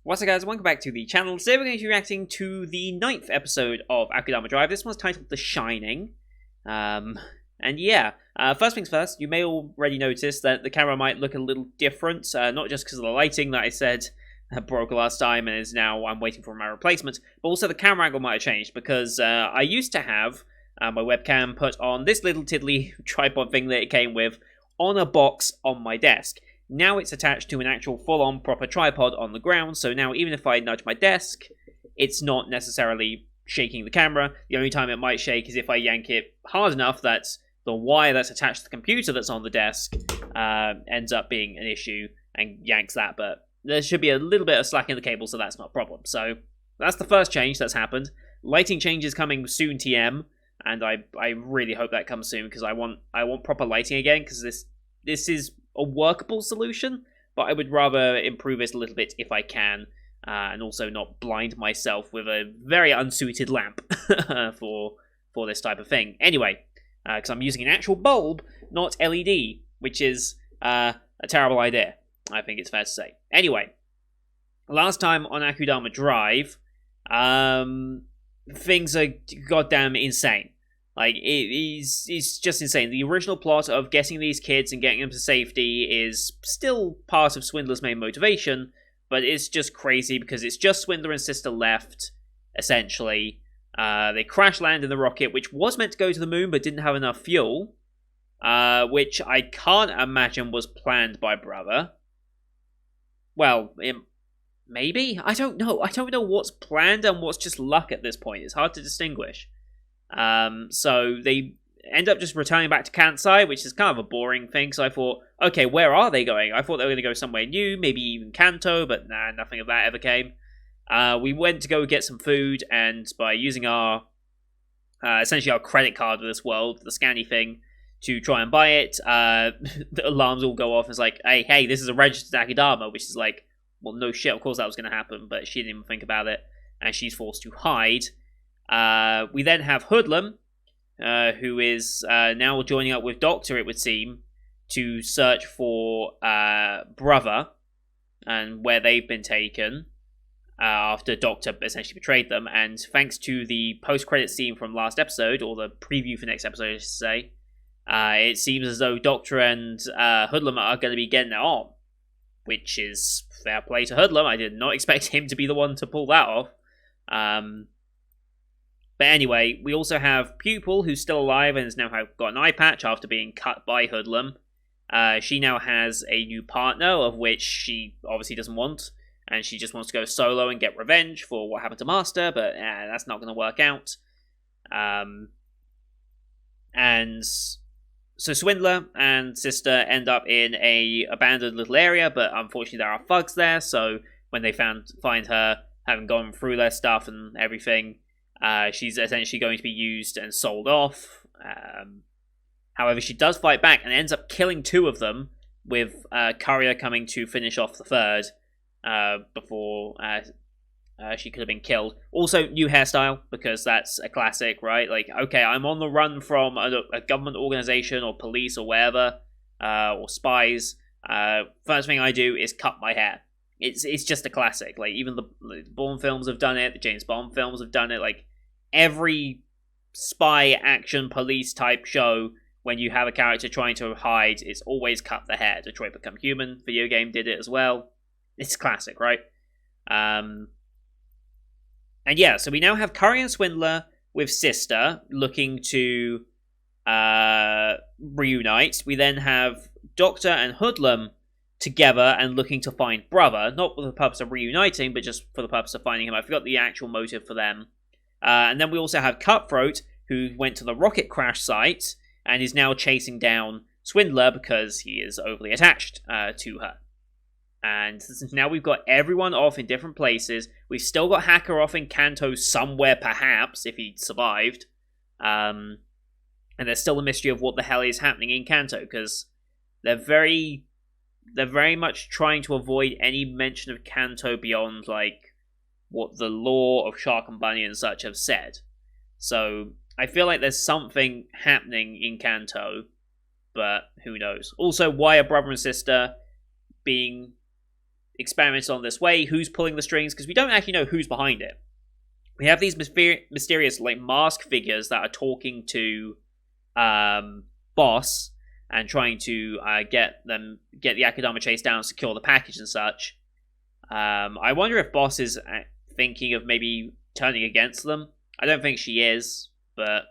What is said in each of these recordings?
What's up guys, welcome back to the channel. Today we're going to be reacting to the 9th episode of Akudama Drive. This one's titled The Shining. First things first, you may already notice that the camera might look a little different, not just because of the lighting that I said broke last time and is now I'm waiting for my replacement, but also the camera angle might have changed because I used to have my webcam put on this little tiddly tripod thing that it came with on a box on my desk. Now it's attached to an actual full-on proper tripod on the ground, so now even if I nudge my desk, it's not necessarily shaking the camera. The only time it might shake is if I yank it hard enough that the wire that's attached to the computer that's on the desk ends up being an issue and yanks that, but there should be a little bit of slack in the cable, so that's not a problem. So that's the first change that's happened. Lighting change is coming soon, TM, and I really hope that comes soon because I want proper lighting again, because this is a workable solution, but I would rather improve it a little bit if I can, and also not blind myself with a very unsuited lamp for this type of thing. Anyway, because I'm using an actual bulb, not LED, which is a terrible idea, I think it's fair to say. Anyway, last time on Akudama Drive, things are goddamn insane. Like, it's just insane. The original plot of getting these kids and getting them to safety is still part of Swindler's main motivation, but it's just crazy because it's just Swindler and Sister left, essentially. They crash land in the rocket, which was meant to go to the moon but didn't have enough fuel, which I can't imagine was planned by Brother. Well, maybe? I don't know. I don't know what's planned and what's just luck at this point. It's hard to distinguish. So they end up just returning back to Kansai, which is kind of a boring thing, so I thought, okay, where are they going? I thought they were going to go somewhere new, maybe even Kanto, but nah, nothing of that ever came. We went to go get some food, and by using our, essentially our credit card of this world, the scanny thing, to try and buy it, the alarms all go off. It's like, hey, this is a registered Akudama, which is like, well, no shit, of course that was going to happen, but she didn't even think about it, and she's forced to hide. We then have Hoodlum, who is now joining up with Doctor, it would seem, to search for Brother and where they've been taken after Doctor essentially betrayed them. And thanks to the post-credit scene from last episode, or the preview for next episode, I should say, it seems as though Doctor and Hoodlum are going to be getting it on, which is fair play to Hoodlum. I did not expect him to be the one to pull that off. But anyway, we also have Pupil, who's still alive and has now got an eye patch after being cut by Hoodlum. She now has a new partner, of which she obviously doesn't want, and she just wants to go solo and get revenge for what happened to Master, but that's not going to work out. And so Swindler and Sister end up in a abandoned little area, but unfortunately there are thugs there, so when they find her, having gone through their stuff and everything, she's essentially going to be used and sold off. However, she does fight back and ends up killing two of them, with Courier coming to finish off the third before she could have been killed. Also, new hairstyle, because that's a classic, right? Like, okay, I'm on the run from a government organization or police or wherever, or spies. First thing I do is cut my hair. It's just a classic. Like, even the Bourne films have done it, the James Bond films have done it. Like, every spy action police type show, when you have a character trying to hide, it's always cut the hair. Detroit Become Human video game did it as well. It's classic, right? And yeah, so we now have Curry and Swindler with Sister looking to reunite. We then have Doctor and Hoodlum together and looking to find Brother, not for the purpose of reuniting, but just for the purpose of finding him. I forgot the actual motive for them. And then we also have Cutthroat, who went to the rocket crash site and is now chasing down Swindler because he is overly attached to her. And now we've got everyone off in different places. We've still got Hacker off in Kanto somewhere, perhaps, if he survived. And there's still a mystery of what the hell is happening in Kanto, because they're very much trying to avoid any mention of Kanto beyond, like, what the lore of Shark and Bunny and such have said. So, I feel like there's something happening in Kanto, but who knows. Also, why are Brother and Sister being experimented on this way, who's pulling the strings, because we don't actually know who's behind it. We have these mysterious like mask figures that are talking to Boss and trying to get the Akudama chase down, secure the package and such. I wonder if Boss is thinking of maybe turning against them. I don't think she is, but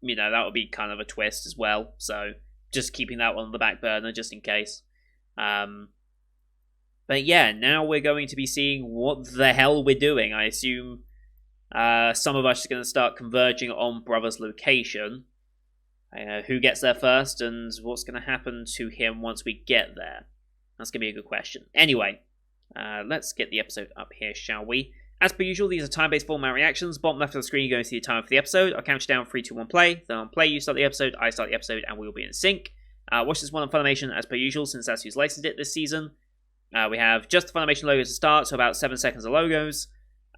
that would be kind of a twist as well. So just keeping that one on the back burner just in case. But yeah, now we're going to be seeing what the hell we're doing. I assume some of us are going to start converging on Brother's location. Who gets there first, and what's going to happen to him once we get there? That's going to be a good question. Anyway, let's get the episode up here, shall we? As per usual, these are time-based format reactions. Bottom left of the screen, you're going to see the time for the episode. I'll count you down, 3, 2, 1, play. Then on play, you start the episode, I start the episode, and we'll be in sync. Watch this one on Funimation as per usual, since that's who's licensed it this season. We have just the Funimation logo to start, so about 7 seconds of logos.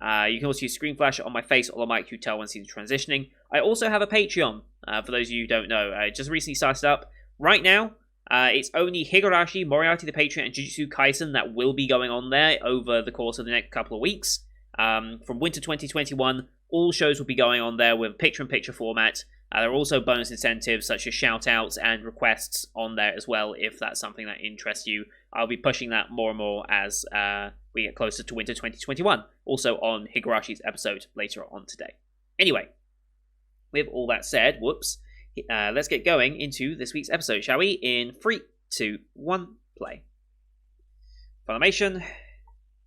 You can also use screen flash on my face or the mic to tell when scenes transitioning. I also have a Patreon, for those of you who don't know. I just recently started up. Right now, it's only Higurashi, Moriarty the Patriot, and Jujutsu Kaisen that will be going on there over the course of the next couple of weeks. From winter 2021, all shows will be going on there with picture-in-picture format. There are also bonus incentives such as shout-outs and requests on there as well, if that's something that interests you. I'll be pushing that more and more as we get closer to winter 2021, also on Higurashi's episode later on today. Anyway, with all that said, let's get going into this week's episode, shall we? In 3, 2, 1, play. Funimation,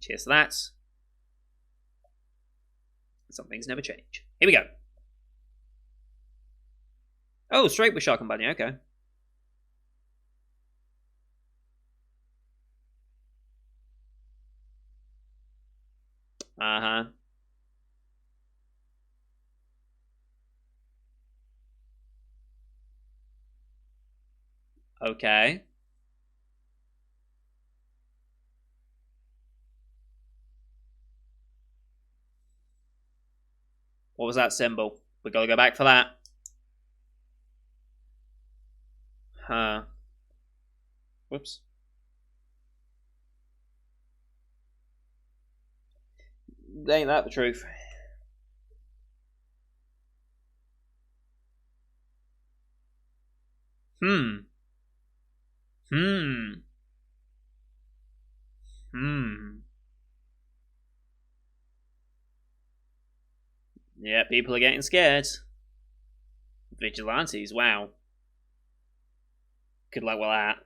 cheers to that. Some things never change. Here we go. Oh, straight with Shark and Bunny, okay. Uh-huh. Okay. What was that symbol? We gotta go back for that. Huh. Whoops. Ain't that the truth? Hmm. Yeah, people are getting scared. Vigilantes, wow. Good luck with that.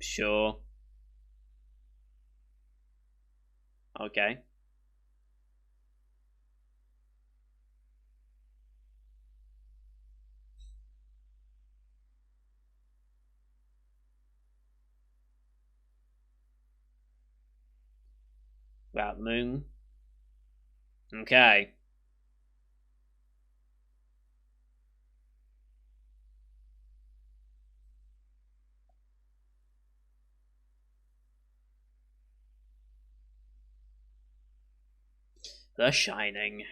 Sure. Okay. About the moon. Okay. The Shining.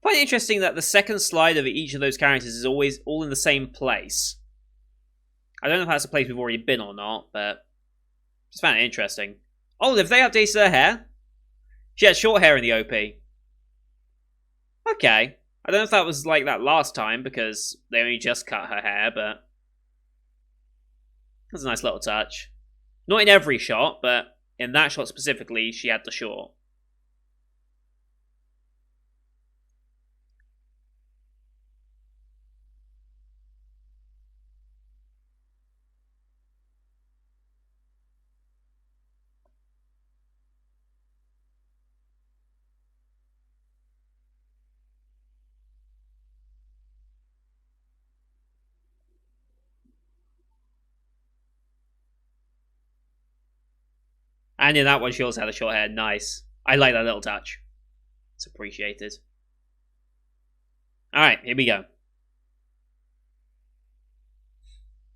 Quite interesting that the second slide of each of those characters is always all in the same place. I don't know if that's a place we've already been or not, but just found it interesting. Oh, have they updated her hair? She had short hair in the OP. Okay. I don't know if that was like that last time, because they only just cut her hair, but that's a nice little touch. Not in every shot, but in that shot specifically, she had the short. And in that one, she also had a short hair. Nice. I like that little touch. It's appreciated. Alright, here we go.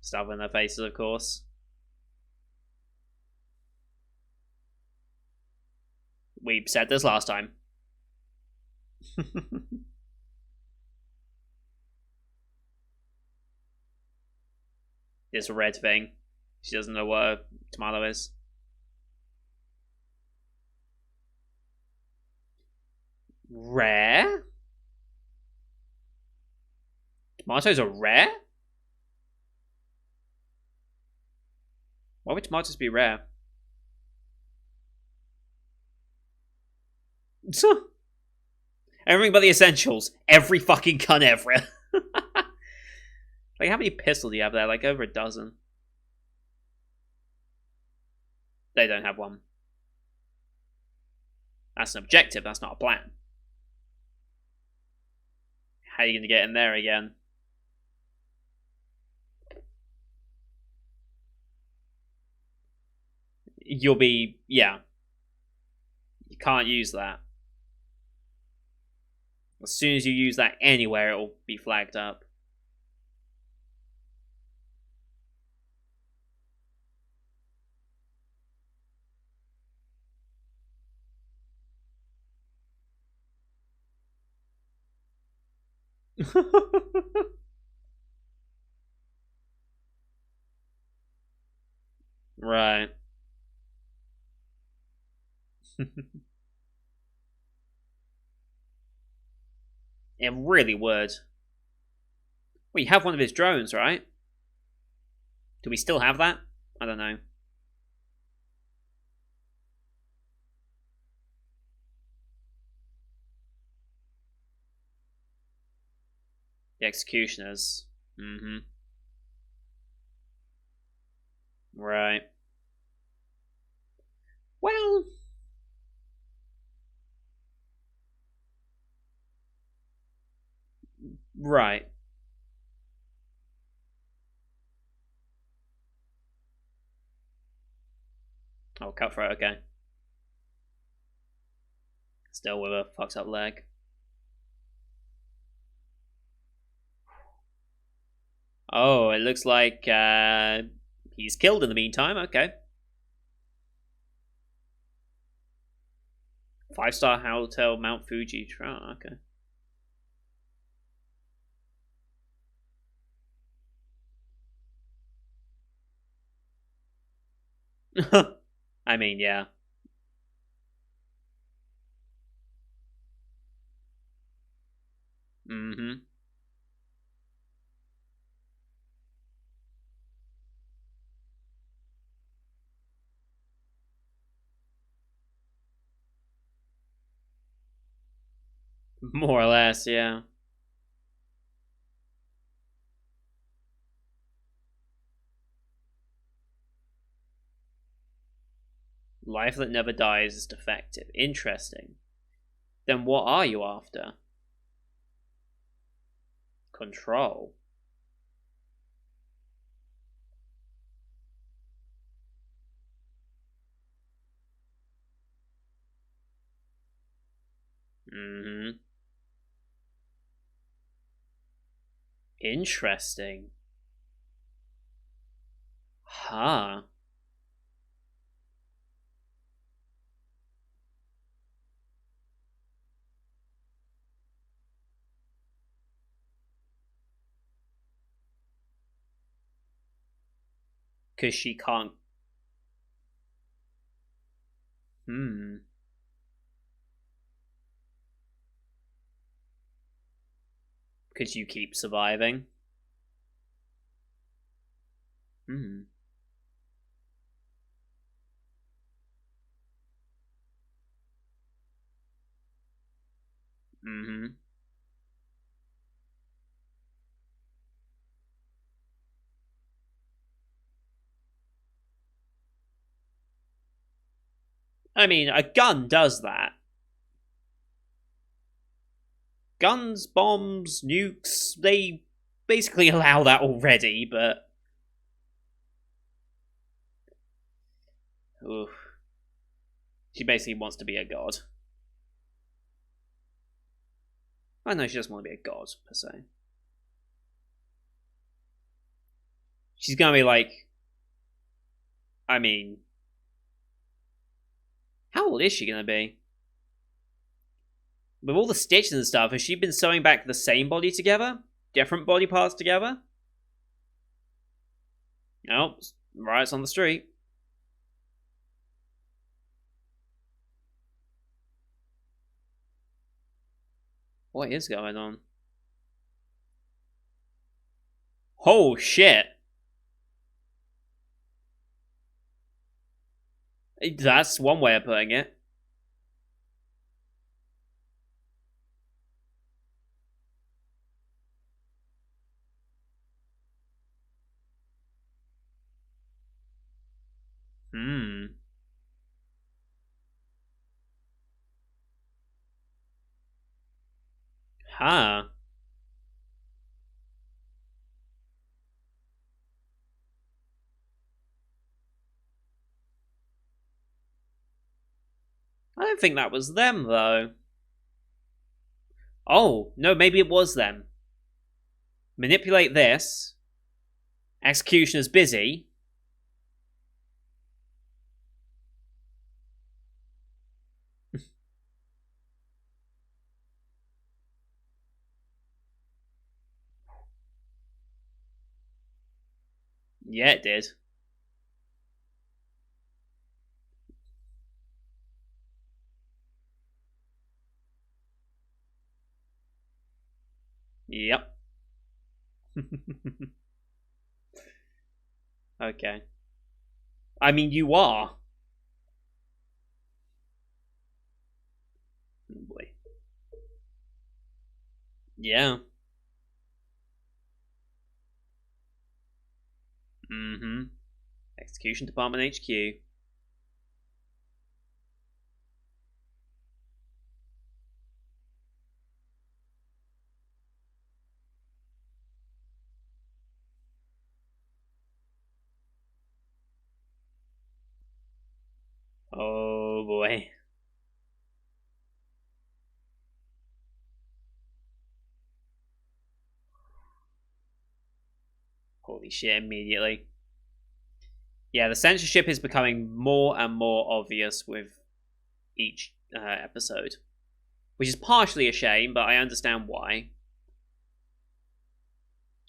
Stuff in their faces, of course. We said this last time. This red thing. She doesn't know what a tomato is. Rare? Tomatoes are rare? Why would tomatoes be rare? Everything but the essentials. Every fucking gun ever. Like, how many pistols do you have there? Like, over a dozen. They don't have one. That's an objective, that's not a plan. How are you going to get in there again? You'll be... yeah. You can't use that. As soon as you use that anywhere, it'll be flagged up. Right. It really would. Well, you have one of his drones, right? Do we still have that? I don't know. The executioners. Mm-hmm. Right. Well... right. Oh, cutthroat, okay. Still with a fucked up leg. Oh, it looks like he's killed in the meantime, okay. 5-star hotel, Mount Fuji. Oh, okay. I mean, yeah. Mm-hmm. More or less, yeah. Life that never dies is defective. Interesting. Then what are you after? Control. Mm-hmm. Interesting. Huh. Because she can't... hmm. Because you keep surviving. Hmm. Mm-hmm. I mean, a gun does that. Guns, bombs, nukes, they basically allow that already, but... oof. She basically wants to be a god. I know she doesn't want to be a god, per se. She's gonna be like... I mean... How old is she gonna be? With all the stitches and stuff, has she been sewing back the same body together? Different body parts together? Nope. Riots on the street. What is going on? Oh shit! That's one way of putting it. Hmm. Huh. I don't think that was them, though. Oh, no, maybe it was them. Manipulate this. Executioner's busy. Yeah, it did. Yep. Okay. I mean, you are. Oh boy. Yeah. Mm-hmm. Execution Department HQ. Oh boy. Holy shit, immediately. Yeah, the censorship is becoming more and more obvious with each episode. Which is partially a shame, but I understand why.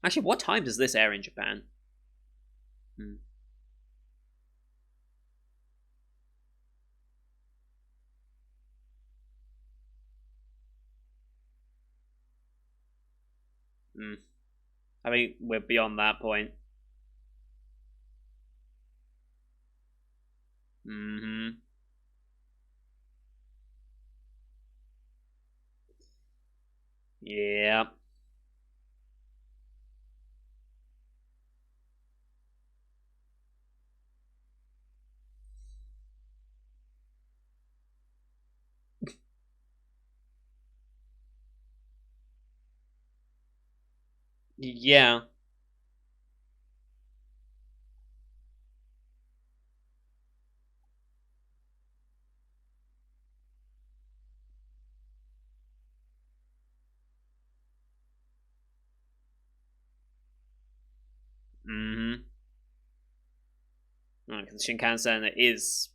Actually, what time does this air in Japan? Hmm. Hmm. I think we're beyond that point. Mm-hmm. Yeah. Yeah. Mm-hmm. Because Shinkansen is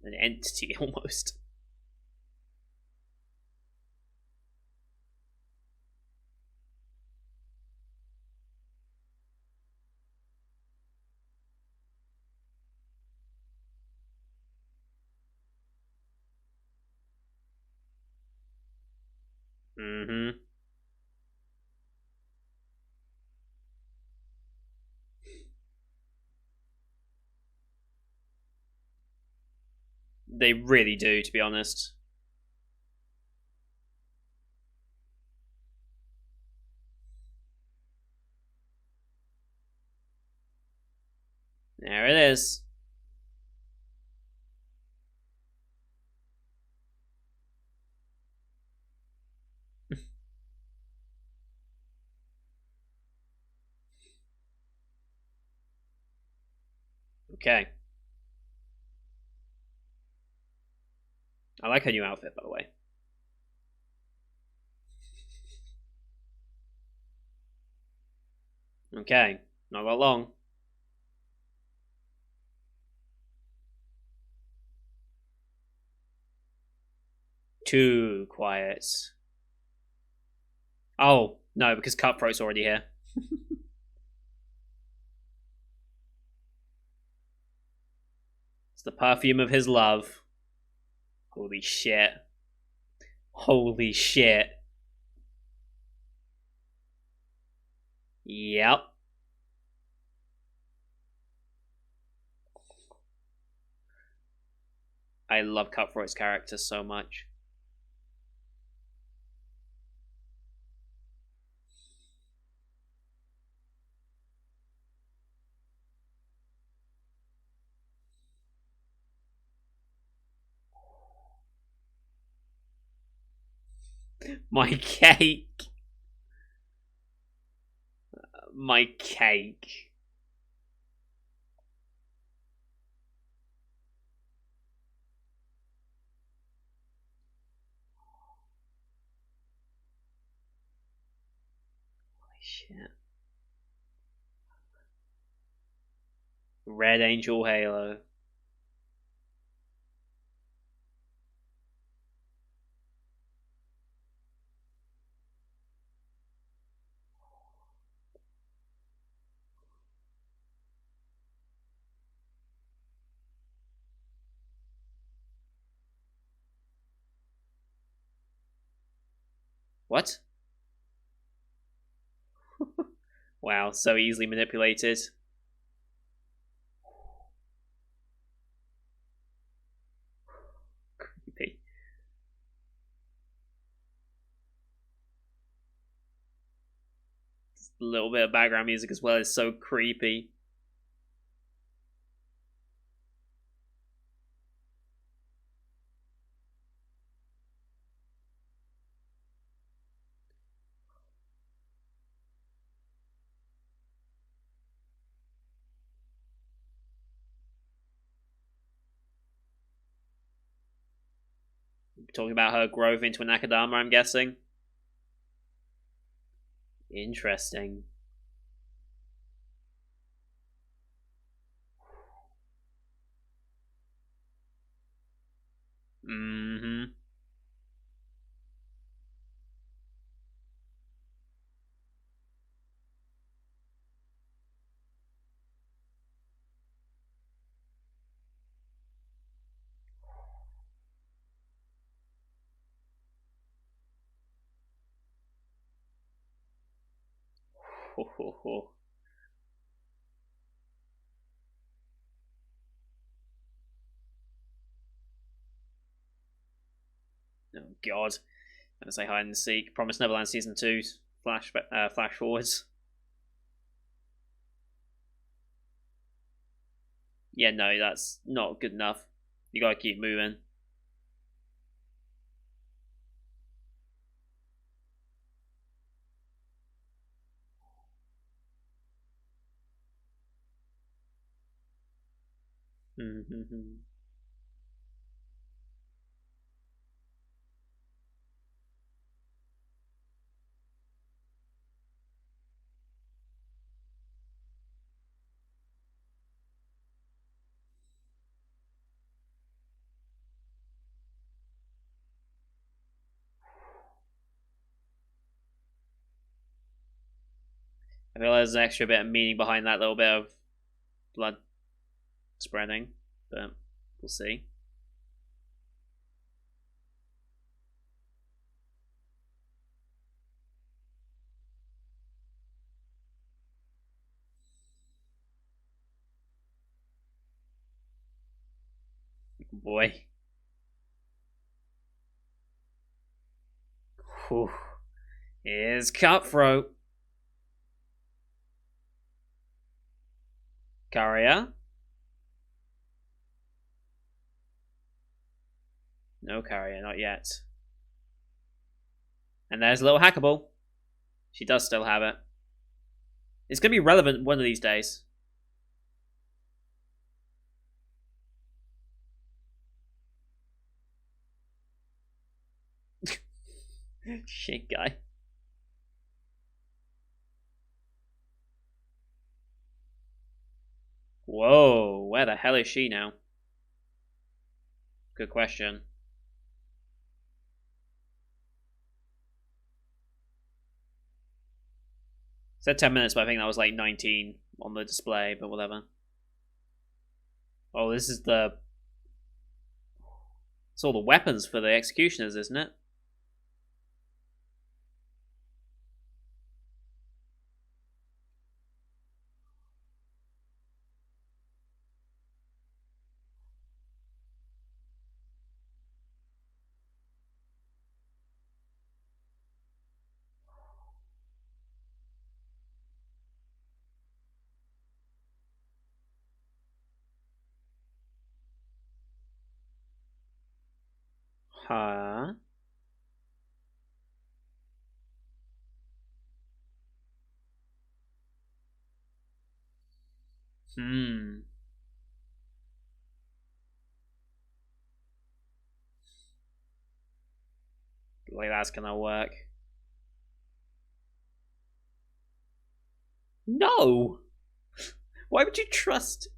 an entity almost. Mm-hmm. They really do, to be honest. There it is. Okay. I like her new outfit, by the way. Okay, not that long. Too quiet. Oh, no, because Cutthroat's already here. It's the perfume of his love. Holy shit. Holy shit. Yep. I love Cutthroat's character so much. My cake. My cake. Holy shit. Red Angel Halo. What? Wow, so easily manipulated. Creepy. Just a little bit of background music as well is so creepy. Talking about her growth into an Akudama, I'm guessing. Interesting. Mm-hmm. Ho, ho, ho. Oh god. I'm gonna say hide and seek. Promise Neverland season 2 flash forwards. Yeah, no, that's not good enough. You gotta keep moving. Mm-hmm. I feel there's an extra bit of meaning behind that little bit of blood spreading, but we'll see. Boy. Whew. Here's Cutthroat. Karia? No Karia, not yet. And there's a little hackable. She does still have it. It's going to be relevant one of these days. Shit, guy. Whoa, where the hell is she now? Good question. It said 10 minutes, but I think that was like 19 on the display, but whatever. Oh, this is the... It's all the weapons for the executioners, isn't it? Huh? Hmm. Like that's gonna work. No! Why would you trust...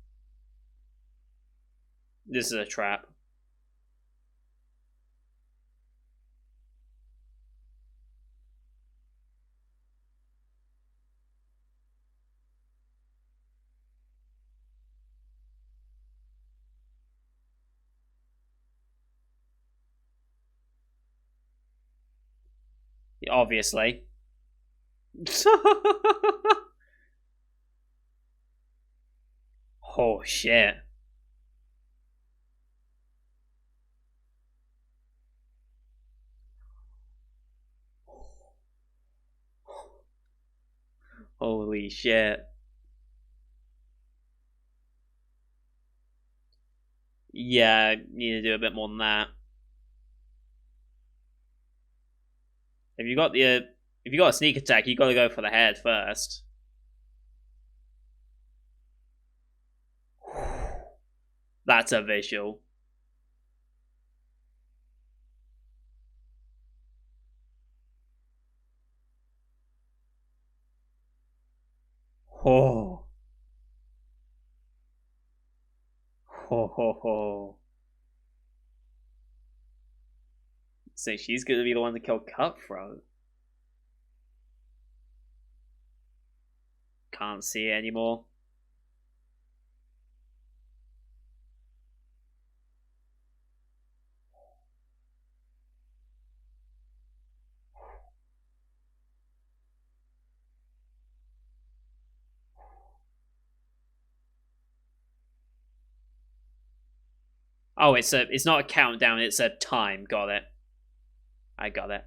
This is a trap. Obviously. Oh, shit. Holy shit. Yeah, need to do a bit more than that. If you got the if you got a sneak attack, you got to go for the head first. That's a visual. Oh. Ho ho ho. So she's gonna be the one to kill Cutthroat. Can't see it anymore. Oh, it's not a countdown, it's a time. Got it. I got it.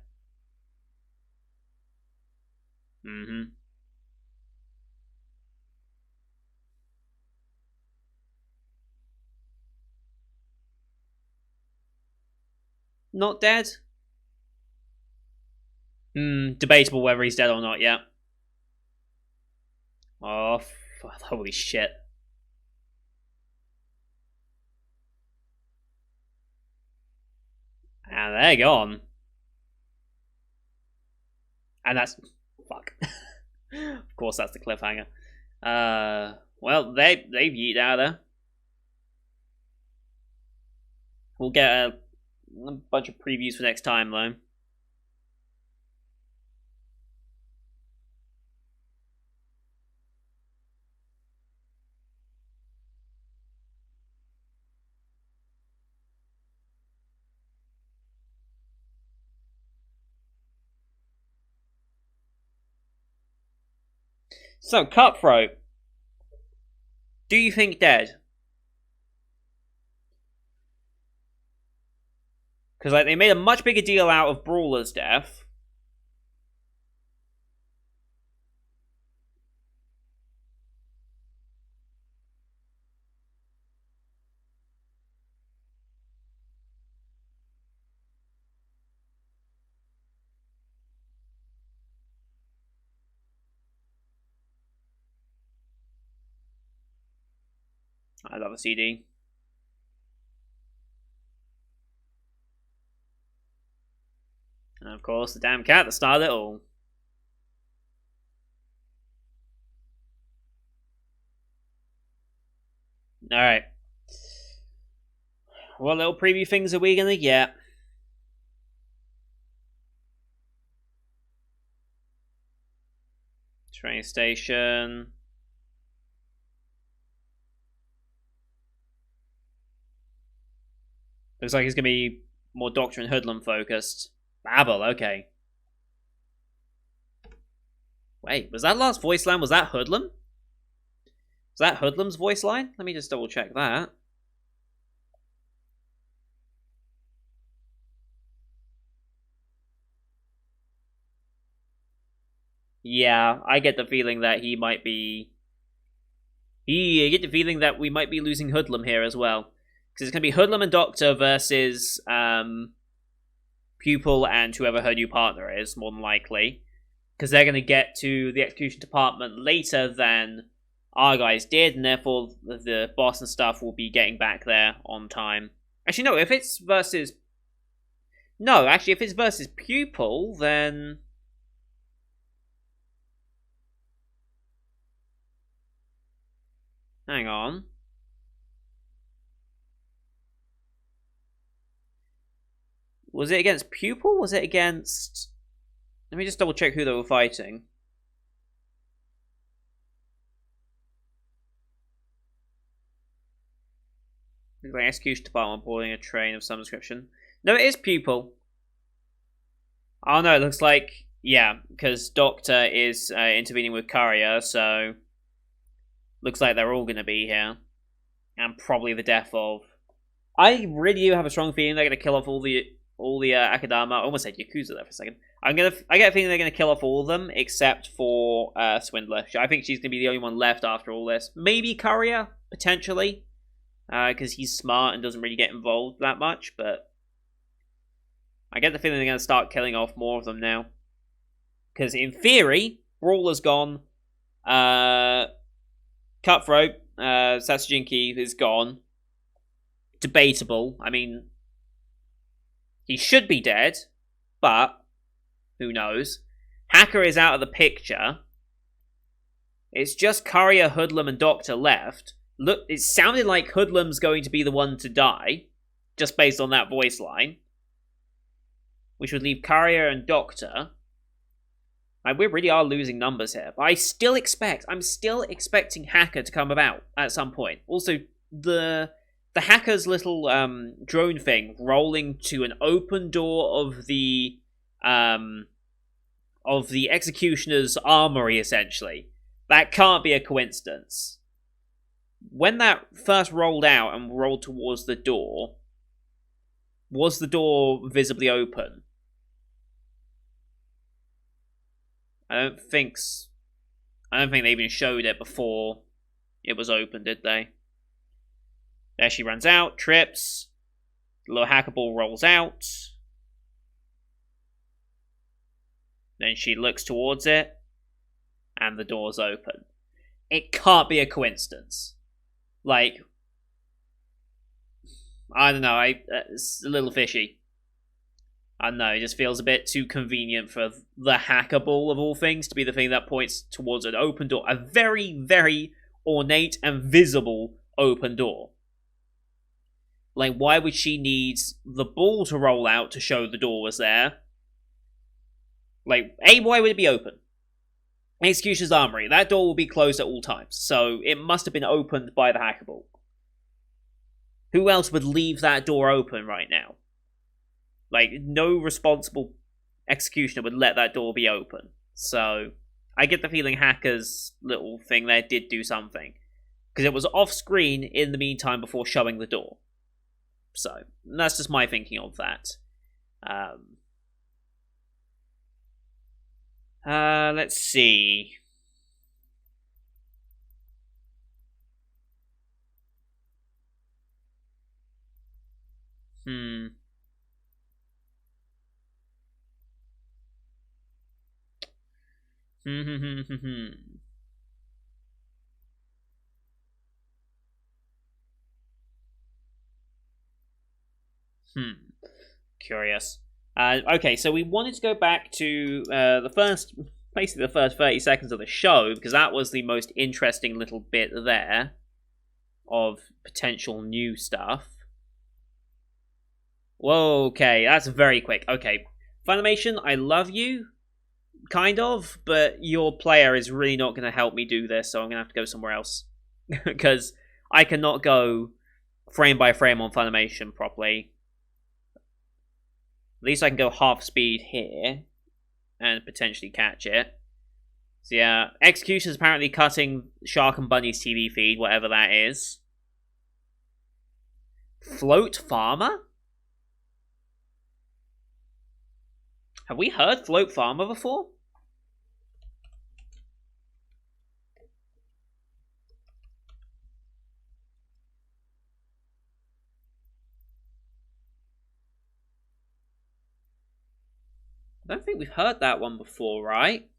Mm-hmm. Not dead? Debatable whether he's dead or not yet. Oh, holy shit. And they're gone. And that's... Fuck. Of course that's the cliffhanger. Well, they've yeeted out of there. We'll get a bunch of previews for next time, though. So, Cutthroat. Do you think dead? Because like they made a much bigger deal out of Brawler's death. I love a CD. And of course, the damn cat that started it all. Alright. What little preview things are we gonna get? Train station. Looks like it's gonna be more Doctor and Hoodlum focused. Babel, okay. Wait, was that last voice line? Was that Hoodlum? Was that Hoodlum's voice line? Let me just double check that. Yeah, I get the feeling that he might be. I get the feeling that we might be losing Hoodlum here as well. Because it's going to be Hoodlum and Doctor versus Pupil and whoever her new partner is, more than likely. Because they're going to get to the execution department later than our guys did, and therefore the boss and stuff will be getting back there on time. Actually, no, if it's versus... No, actually, if it's versus Pupil, then... Hang on. Was it against Pupil? Was it against... Let me just double check who they were fighting. Looks like execution department boarding a train of some description. No, it is Pupil. Oh no, it looks like... Yeah, because Doctor is intervening with Courier, so... Looks like they're all going to be here. And probably the death of... I really do have a strong feeling they're going to kill off all the Akudama. I almost said Yakuza there for a second. I get a feeling they're going to kill off all of them, except for Swindler. I think she's going to be the only one left after all this. Maybe Courier, potentially. Because he's smart and doesn't really get involved that much, but... I get the feeling they're going to start killing off more of them now. Because in theory, Brawler's gone. Cutthroat, Satsujinki is gone. Debatable. I mean, he should be dead, but who knows? Hacker is out of the picture. It's just Courier, Hoodlum, and Doctor left. Look, it sounded like Hoodlum's going to be the one to die, just based on that voice line. Which would leave Courier and Doctor. Like, we really are losing numbers here. But I'm still expecting Hacker to come about at some point. Also, the Hacker's little drone thing rolling to an open door of the Executioner's armory, essentially. That can't be a coincidence. When that first rolled out and rolled towards the door, was the door visibly open? I don't think they even showed it before it was open, did they? There she runs out, trips. The little hacker ball rolls out. Then she looks towards it, and the door's open. It can't be a coincidence. Like, I don't know, it's a little fishy. I don't know, it just feels a bit too convenient for the hacker ball of all things to be the thing that points towards an open door. A very, very ornate and visible open door. Like, why would she need the ball to roll out to show the door was there? Like, A, why would it be open? Executioner's Armory. That door will be closed at all times, so it must have been opened by the hacker ball. Who else would leave that door open right now? Like, no responsible executioner would let that door be open. So, I get the feeling Hacker's little thing there did do something. Because it was off-screen in the meantime before showing the door. So, that's just my thinking of that. Let's see. Curious. Okay, so we wanted to go back to basically the first 30 seconds of the show, because that was the most interesting little bit there. of potential new stuff. Whoa, okay, that's very quick. Okay, Funimation, I love you, kind of, but your player is really not going to help me do this, so I'm going to have to go somewhere else. Because I cannot go frame by frame on Funimation properly. At least I can go half speed here and potentially catch it. So yeah, Execution's apparently cutting Shark and Bunny's TV feed, whatever that is. Float Farmer? Have we heard Float Farmer before? I don't think we've heard that one before, right?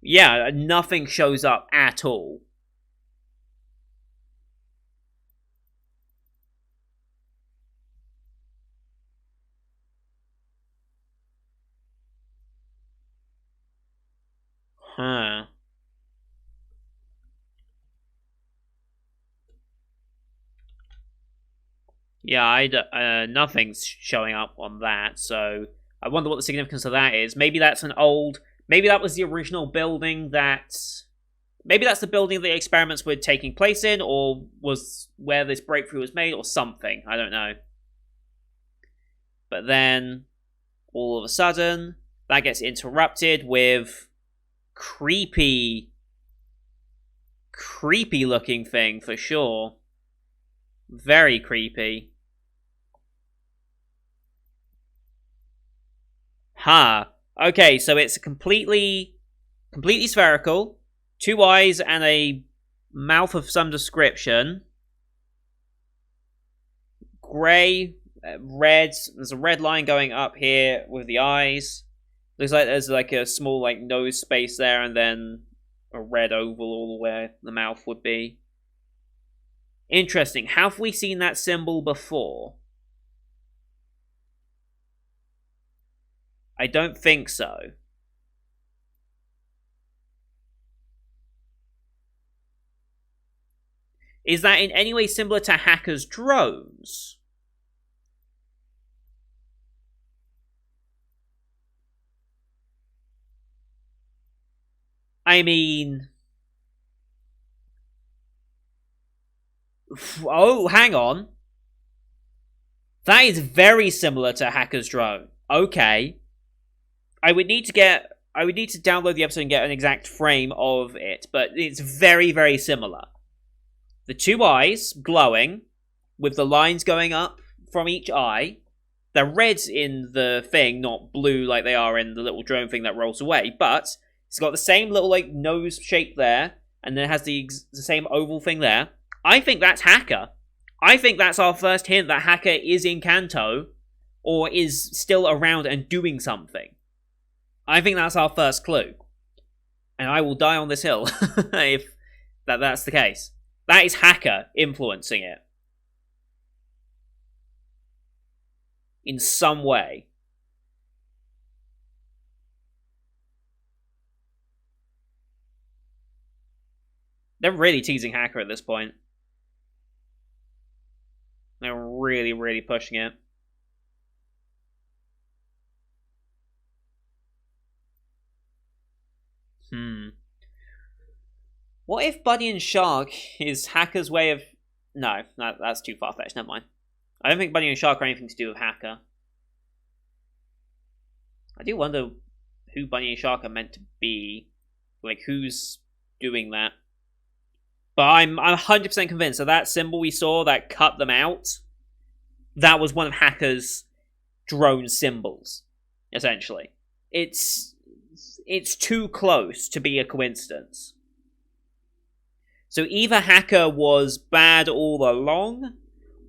Yeah, nothing shows up at all. Huh. Yeah, nothing's showing up on that, so I wonder what the significance of that is. Maybe that's an old... Maybe that was the original building that... Maybe that's the building the experiments were taking place in, or was where this breakthrough was made, or something. I don't know. But then, all of a sudden, that gets interrupted with creepy looking thing, for sure. Very creepy. Huh. Okay, so it's completely spherical, 2 eyes and a mouth of some description. Grey, red. There's a red line going up here with the eyes. Looks like there's like a small like nose space there, and then a red oval all where the mouth would be. Interesting. Have we seen that symbol before? I don't think so. Is that in any way similar to hackers' drones? I mean... Oh, hang on. That is very similar to Hacker's Drone. Okay. I would need to download the episode and get an exact frame of it, but it's very, very similar. The 2 eyes glowing, with the lines going up from each eye. They're red in the thing, not blue like they are in the little drone thing that rolls away, but it's got the same little like nose shape there, and then it has the same oval thing there. I think that's Hacker. I think that's our first hint that Hacker is in Kanto, or is still around and doing something. I think that's our first clue. And I will die on this hill if that's the case. That is Hacker influencing it. In some way. They're really teasing Hacker at this point. They're really, really pushing it. What if Buddy and Shark is Hacker's way of... No, that's too far-fetched, never mind. I don't think Buddy and Shark are anything to do with Hacker. I do wonder who Bunny and Shark are meant to be. Like, who's doing that. But I'm 100% convinced that that symbol we saw that cut them out, that was one of Hacker's drone symbols, essentially. It's too close to be a coincidence. So either Hacker was bad all along,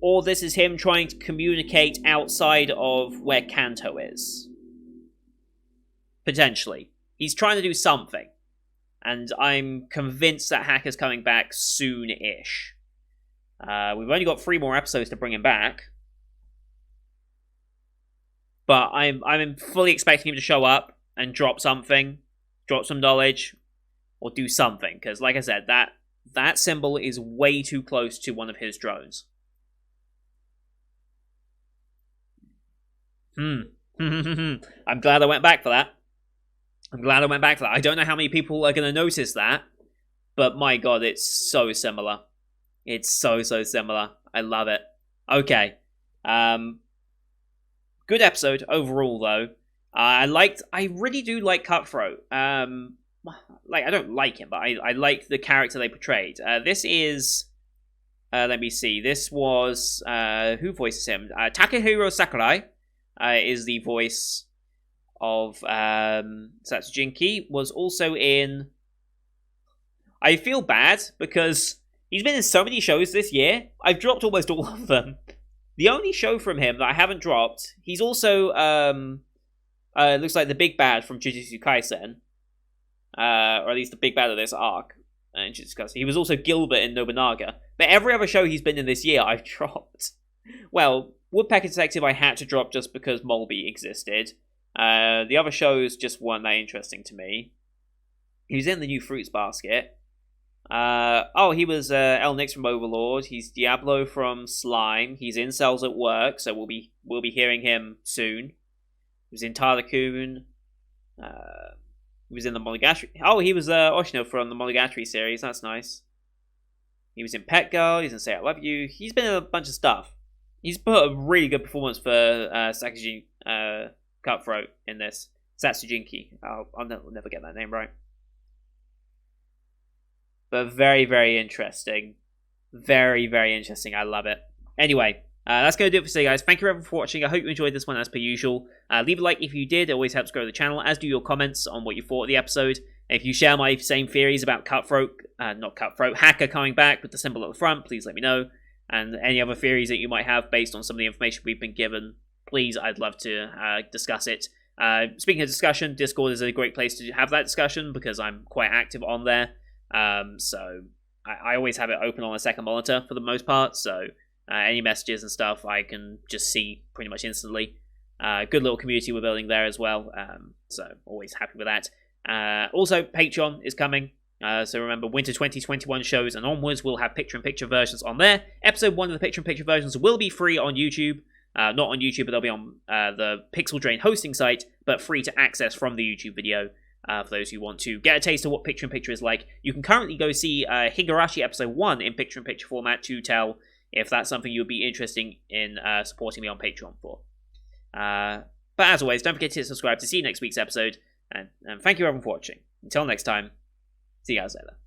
or this is him trying to communicate outside of where Kanto is. Potentially. He's trying to do something. And I'm convinced that Hacker's coming back soon-ish. We've only got 3 more episodes to bring him back. But I'm fully expecting him to show up and drop something. Drop some knowledge. Or do something. Because, like I said, that that symbol is way too close to one of his drones. I'm glad I went back for that. I don't know how many people are going to notice that, but my god, it's so similar. It's so similar. I love it. Okay. Good episode overall, though. I really do like Cutthroat. I don't like him, but I like the character they portrayed. This is, let me see. This was who voices him? Takahiro Sakurai is the voice of Satsujinki. Was also in. I feel bad because he's been in so many shows this year. I've dropped almost all of them. The only show from him that I haven't dropped. He's also looks like the big bad from Jujutsu Kaisen. Or at least the big bad of this arc. And he was also Gilbert in Nobunaga. But every other show he's been in this year, I've dropped. Well, Woodpecker Detective I had to drop just because Molby existed. The other shows just weren't that interesting to me. He was in the new Fruits Basket. He was El Nix from Overlord. He's Diablo from Slime. He's in Cells at Work, so we'll be hearing him soon. He was in Tadakun. He was in the Monogatari. Oh, he was Oshino from the Monogatari series. That's nice. He was in Pet Girl. He's in Say I Love You. He's been in a bunch of stuff. He's put a really good performance for Sakuji Cutthroat in this. Satsujinki. I'll never get that name right. But very, very interesting. Very, very interesting. I love it. Anyway, that's going to do it for today, guys. Thank you everyone for watching. I hope you enjoyed this one as per usual. Leave a like if you did. It always helps grow the channel, as do your comments on what you thought of the episode. If you share my same theories about Hacker coming back with the symbol at the front, please let me know. And any other theories that you might have based on some of the information we've been given, please, I'd love to discuss it. Speaking of discussion, Discord is a great place to have that discussion because I'm quite active on there. So I always have it open on a second monitor for the most part, so any messages and stuff I can just see pretty much instantly. Good little community we're building there as well, so always happy with that. Also, Patreon is coming, so remember, winter 2021 shows and onwards will have picture-in-picture versions on there. Episode 1 of the picture-in-picture versions will be free on YouTube. Not on YouTube, but they'll be on the Pixel Drain hosting site, but free to access from the YouTube video. For those who want to get a taste of what picture-in-picture is like, you can currently go see Higurashi Episode 1 in picture-in-picture format to tell if that's something you would be interested in supporting me on Patreon for. But as always, don't forget to hit subscribe to see next week's episode, and thank you everyone for watching. Until next time, see you guys later.